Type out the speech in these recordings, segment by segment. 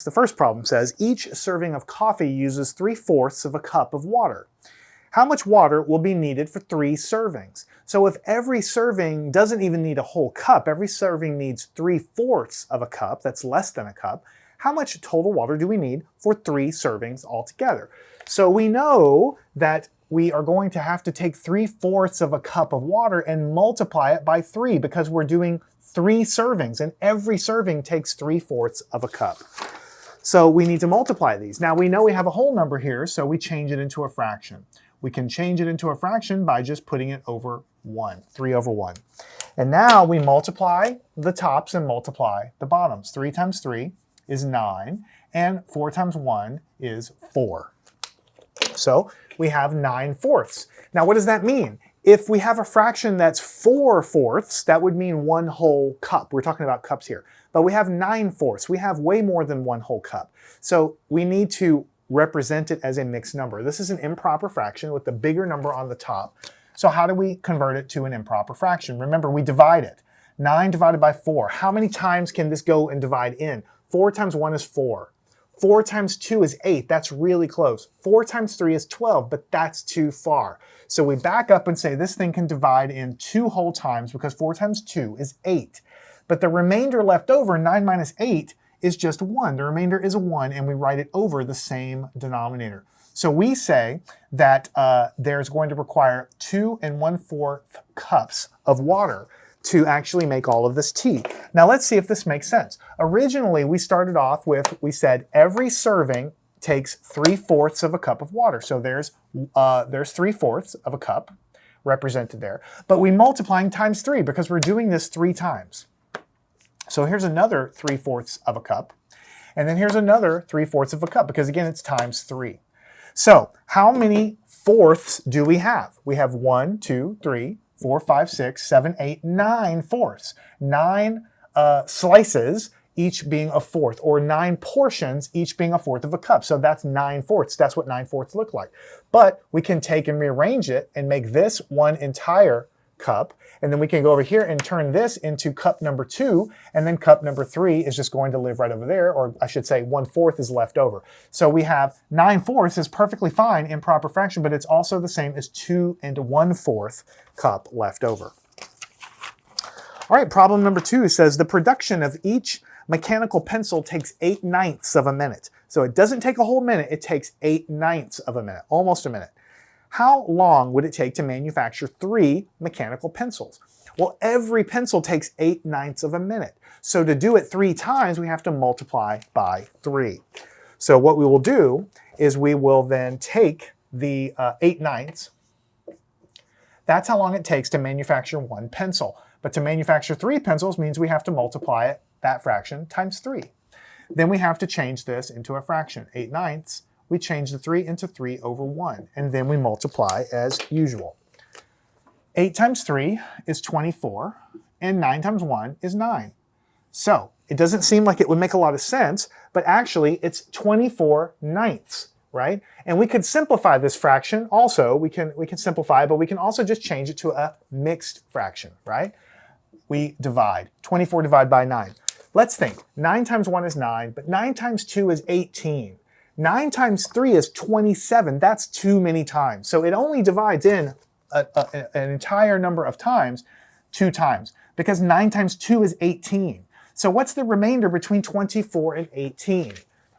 The first problem says, each serving of coffee uses 3/4 of a cup of water. How much water will be needed for 3 servings? So if every serving doesn't even need a whole cup, every serving needs 3/4 of a cup, that's less than a cup, how much total water do we need for 3 servings altogether? So we know that we are going to have to take 3/4 of a cup of water and multiply it by 3 because we're doing 3 servings and every serving takes 3/4 of a cup. So we need to multiply these. Now we know we have a whole number here, so we change it into a fraction. We can change it into a fraction by just putting it over 1, 3 over 1. And now we multiply the tops and multiply the bottoms. 3 times 3 is 9, and 4 times 1 is 4. So we have 9/4. Now what does that mean? If we have a fraction that's 4/4, that would mean 1 whole cup. We're talking about cups here. But we have 9/4. We have way more than 1 whole cup. So we need to represent it as a mixed number. This is an improper fraction with the bigger number on the top. So how do we convert it to an improper fraction? Remember, we divide it. 9 divided by 4. How many times can this go and divide in? 4 times 1 is 4. 4 times 2 is 8. That's really close. 4 times 3 is 12, but that's too far. So we back up and say this thing can divide in 2 whole times because 4 times 2 is 8. But the remainder left over, 9 minus 8, is just 1. The remainder is a 1, and we write it over the same denominator. So we say that there's going to require 2 1/4 cups of water to actually make all of this tea. Now let's see if this makes sense. Originally, we started off with, we said every serving takes 3/4 of a cup of water. So there's 3/4 of a cup represented there. But we're multiplying times 3 because we're doing this 3 times. So here's another 3/4 of a cup. And then here's another 3/4 of a cup because again, it's times 3. So how many fourths do we have? We have 1, 2, 3, 4, 5, 6, 7, 8, 9 fourths. 9 slices, each being a fourth, or 9 portions, each being a fourth of a cup. So that's 9/4. That's what 9/4 look like. But we can take and rearrange it and make this one entire cup. And then we can go over here and turn this into cup number 2. And then cup number 3 is just going to live right over there. Or I should say 1/4 is left over. So we have 9/4 is perfectly fine in proper fraction, but it's also the same as 2 1/4 cup left over. All right, problem number 2 says the production of each mechanical pencil takes 8/9 of a minute. So it doesn't take a whole minute, it takes 8/9 of a minute, almost a minute. How long would it take to manufacture 3 mechanical pencils? Well, every pencil takes 8/9 of a minute. So to do it 3 times, we have to multiply by 3. So what we will do is we will then take the 8/9. That's how long it takes to manufacture 1 pencil. But to manufacture 3 pencils means we have to multiply it, that fraction, times 3. Then we have to change this into a fraction. 8/9. We change the 3 into 3 over 1, and then we multiply as usual. 8 times 3 is 24, and 9 times 1 is 9. So it doesn't seem like it would make a lot of sense, but actually it's 24/9, right? And we could simplify this fraction also. We can simplify it, but we can also just change it to a mixed fraction, right? We divide. 24 divided by 9. Let's think. 9 times 1 is 9, but 9 times 2 is 18. 9 times 3 is 27. That's too many times. So it only divides in an entire number of times 2 times because 9 times 2 is 18. So what's the remainder between 24 and 18?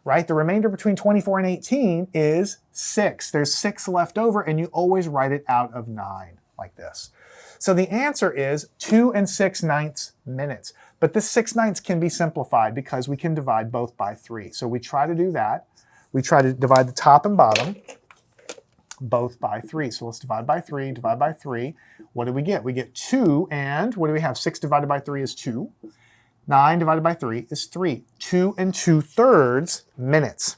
Right? The remainder between 24 and 18 is 6. There's 6 left over, and you always write it out of 9 like this. So the answer is 2 6/9 minutes. But this 6/9 can be simplified because we can divide both by 3. So we try to do that. We try to divide the top and bottom both by 3. So let's divide by 3, divide by 3. What do we get? We get 2, and what do we have? 6 divided by 3 is 2. 9 divided by 3 is 3. 2 2/3 minutes.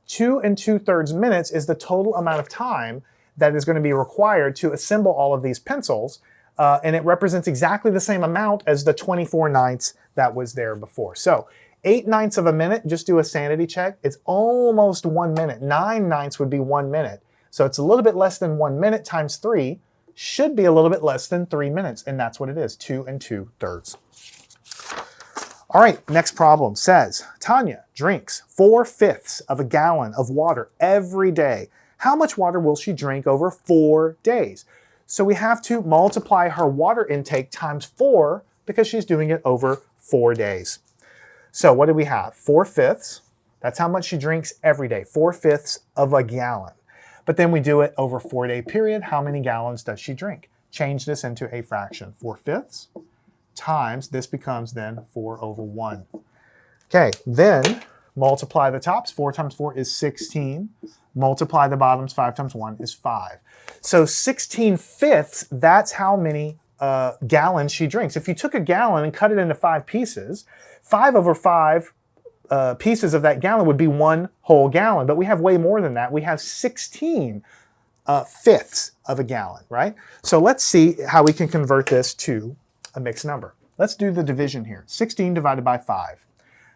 2 2/3 minutes is the total amount of time that is going to be required to assemble all of these pencils, and it represents exactly the same amount as the 24/9 that was there before. So 8/9 of a minute, just do a sanity check. It's almost 1 minute. 9/9 would be 1 minute. So it's a little bit less than 1 minute times 3 should be a little bit less than 3 minutes. And that's what it is, 2 2/3. All right, next problem says, Tanya drinks 4/5 of a gallon of water every day. How much water will she drink over 4 days? So we have to multiply her water intake times 4 because she's doing it over 4 days. So what do we have? 4/5. That's how much she drinks every day, 4/5 of a gallon. But then we do it over a 4-day period. How many gallons does she drink? Change this into a fraction. 4/5 times, this becomes then 4/1. Okay, then multiply the tops. 4 times 4 is 16. Multiply the bottoms. 5 times 1 is 5. So 16/5, that's how many gallons she drinks. If you took a gallon and cut it into 5 pieces, 5/5 pieces of that gallon would be 1 whole gallon. But we have way more than that. We have 16/5 of a gallon, right? So let's see how we can convert this to a mixed number. Let's do the division here. 16 divided by 5.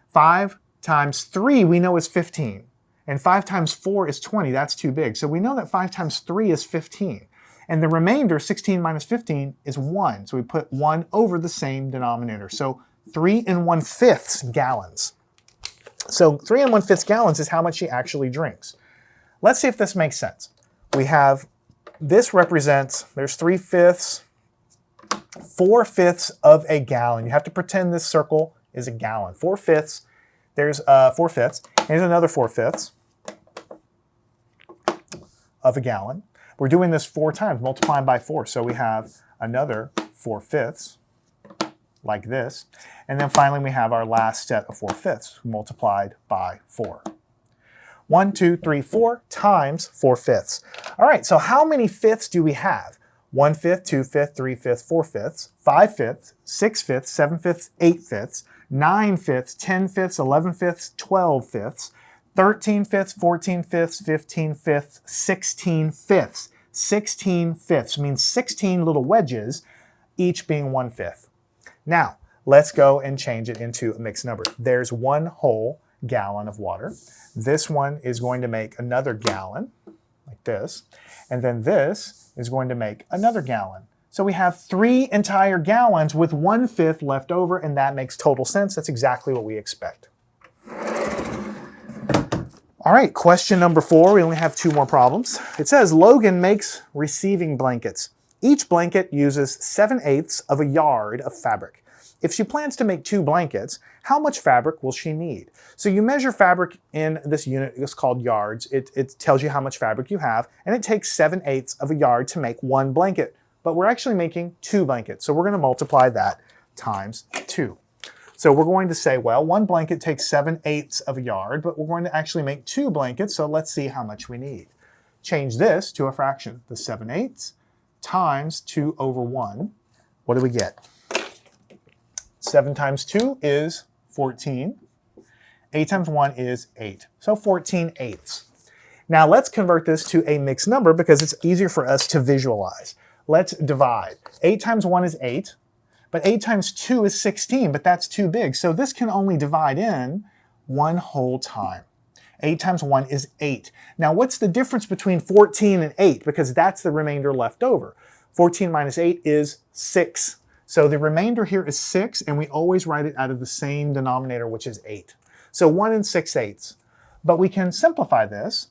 5 times 3 we know is 15. And 5 times 4 is 20. That's too big. So we know that 5 times 3 is 15. And the remainder, 16 minus 15, is 1. So we put 1 over the same denominator. So 3 1/5 gallons. So 3 1/5 gallons is how much she actually drinks. Let's see if this makes sense. We have, this represents, there's 3/5, 4/5 of a gallon. You have to pretend this circle is a gallon. 4/5, there's 4/5. Here's another 4/5 of a gallon. We're doing this 4 times, multiplying by 4. So we have another 4/5 like this. And then finally we have our last set of 4/5 multiplied by 4. 1, 2, 3, 4 times 4/5. All right, so how many fifths do we have? 1/5, 2/5, 3/5, 4/5, 5/5, 6/5, 7/5, 8/5, 9/5, 10/5, 11/5, 12/5, 13/5, 14/5, 15/5, 16/5. 16/5 means 16 little wedges, each being 1/5. Now, let's go and change it into a mixed number. There's 1 whole gallon of water. This one is going to make another gallon, like this. And then this is going to make another gallon. So we have 3 entire gallons with 1/5 left over, and that makes total sense. That's exactly what we expect. All right, question number 4. We only have 2 more problems. It says, Logan makes receiving blankets. Each blanket uses 7/8 of a yard of fabric. If she plans to make 2 blankets, how much fabric will she need? So you measure fabric in this unit, it's called yards. It tells you how much fabric you have, and it takes 7/8 of a yard to make 1 blanket. But we're actually making 2 blankets, so we're going to multiply that times 2. So we're going to say, well, 1 blanket takes 7/8 of a yard, but we're going to actually make 2 blankets, so let's see how much we need. Change this to a fraction. The 7/8 times 2/1. What do we get? 7 times 2 is 14. 8 times 1 is 8. So 14/8. Now let's convert this to a mixed number because it's easier for us to visualize. Let's divide. 8 times 1 is 8, but 8 times 2 is 16, but that's too big. So this can only divide in 1 whole time. 8 times 1 is 8. Now what's the difference between 14 and 8? Because that's the remainder left over. 14 minus 8 is 6. So the remainder here is 6, and we always write it out of the same denominator, which is 8. So 1 and 6/8. But we can simplify this,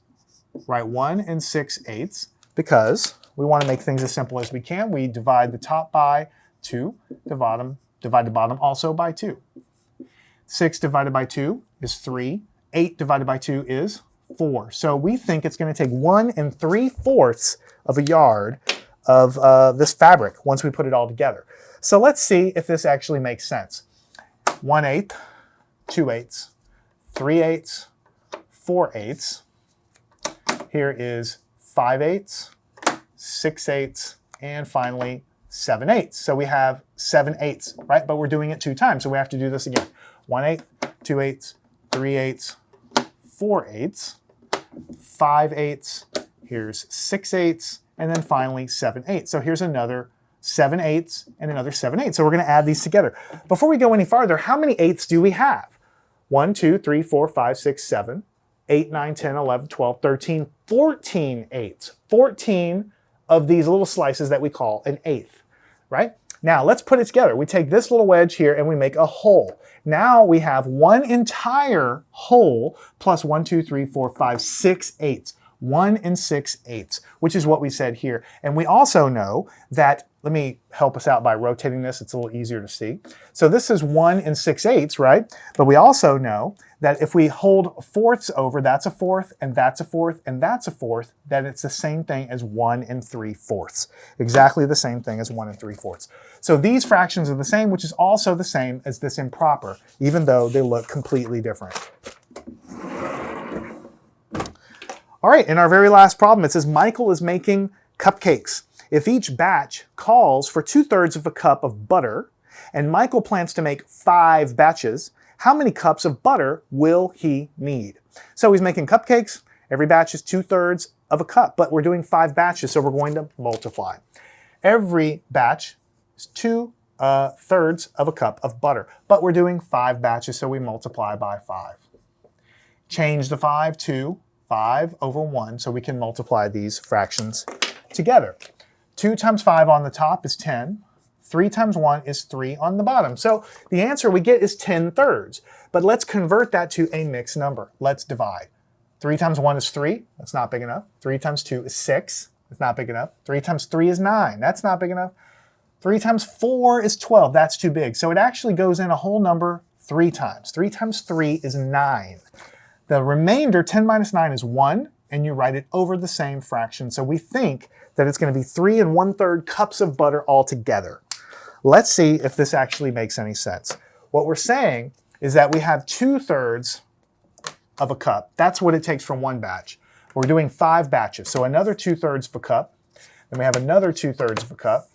write 1 and 6/8, because we want to make things as simple as we can. We divide the top by 2, divide the bottom also by 2. 6 divided by 2 is 3. 8 divided by 2 is 4. So we think it's going to take 1 3/4 of a yard of this fabric once we put it all together. So let's see if this actually makes sense. 1/8, 2/8, 3/8, 4/8. Here is 5/8, 6/8, and finally 7/8. So we have 7/8, right? But we're doing it 2 times, so we have to do this again. 1/8, 2/8, 3/8, 4/8, 5/8. Here's 6/8, and then finally 7/8. So here's another 7/8 and another 7/8. So we're going to add these together. Before we go any farther, how many eighths do we have? 1, 2, 3, 4, 5, 6, 7, 8, 9, 10, 11, 12, 13, 14 eighths. 14 of these little slices that we call an eighth, right? Now let's put it together. We take this little wedge here and we make a whole. Now we have one entire whole plus 1, 2, 3, 4, 5, 6 eighths. 1 and 6 eighths, which is what we said here. And we also know that, let me help us out by rotating this, it's a little easier to see. So this is 1 and 6 eighths, right? But we also know that if we hold fourths over, that's a fourth, and that's a fourth, and that's a fourth, then it's the same thing as 1 and 3/4. Exactly the same thing as 1 and 3/4. So these fractions are the same, which is also the same as this improper, even though they look completely different. All right, in our very last problem, it says Michael is making cupcakes. If each batch calls for 2/3 of a cup of butter, and Michael plans to make 5 batches, how many cups of butter will he need? So he's making cupcakes. Every batch is 2/3 of a cup, but we're doing 5 batches, so we're going to multiply. Every batch is 2/3 of a cup of butter, but we're doing 5 batches, so we multiply by 5. Change the 5 to 5 over 1, so we can multiply these fractions together. 2 times 5 on the top is 10. 3 times 1 is 3 on the bottom. So the answer we get is 10/3. But let's convert that to a mixed number. Let's divide. 3 times 1 is 3. That's not big enough. 3 times 2 is 6. That's not big enough. 3 times 3 is 9. That's not big enough. 3 times 4 is 12. That's too big. So it actually goes in a whole number 3 times. 3 times 3 is 9. The remainder, 10 minus 9, is 1, and you write it over the same fraction. So we think that it's going to be 3 1/3 cups of butter altogether. Let's see if this actually makes any sense. What we're saying is that we have 2/3 of a cup. That's what it takes for one batch. We're doing 5 batches, so another 2/3 of a cup. Then we have another 2/3 of a cup.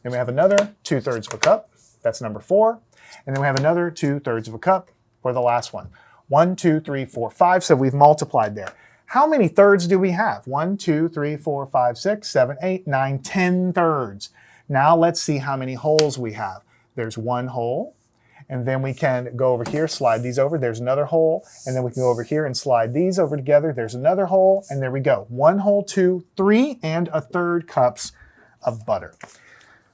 Then we have another 2/3 of a cup. That's number 4. And then we have another 2/3 of a cup for the last one. 1, 2, 3, 4, 5. So we've multiplied there. How many thirds do we have? 1, 2, 3, 4, 5, 6, 7, 8, 9, 10 thirds. Now let's see how many holes we have. There's 1 hole, and then we can go over here, slide these over. There's another hole, and then we can go over here and slide these over together. There's another hole, and there we go. 1 hole, 2, 3 1/3 cups of butter.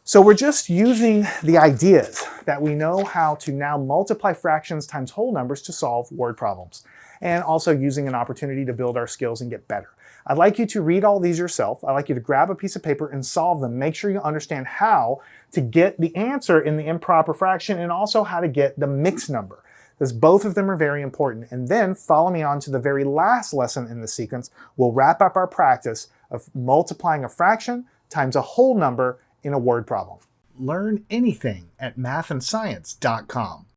So we're just using the ideas that we know how to now multiply fractions times whole numbers to solve word problems, and also using an opportunity to build our skills and get better. I'd like you to read all these yourself. I'd like you to grab a piece of paper and solve them. Make sure you understand how to get the answer in the improper fraction and also how to get the mixed number, because both of them are very important. And then follow me on to the very last lesson in the sequence. We'll wrap up our practice of multiplying a fraction times a whole number in a word problem. Learn anything at mathandscience.com.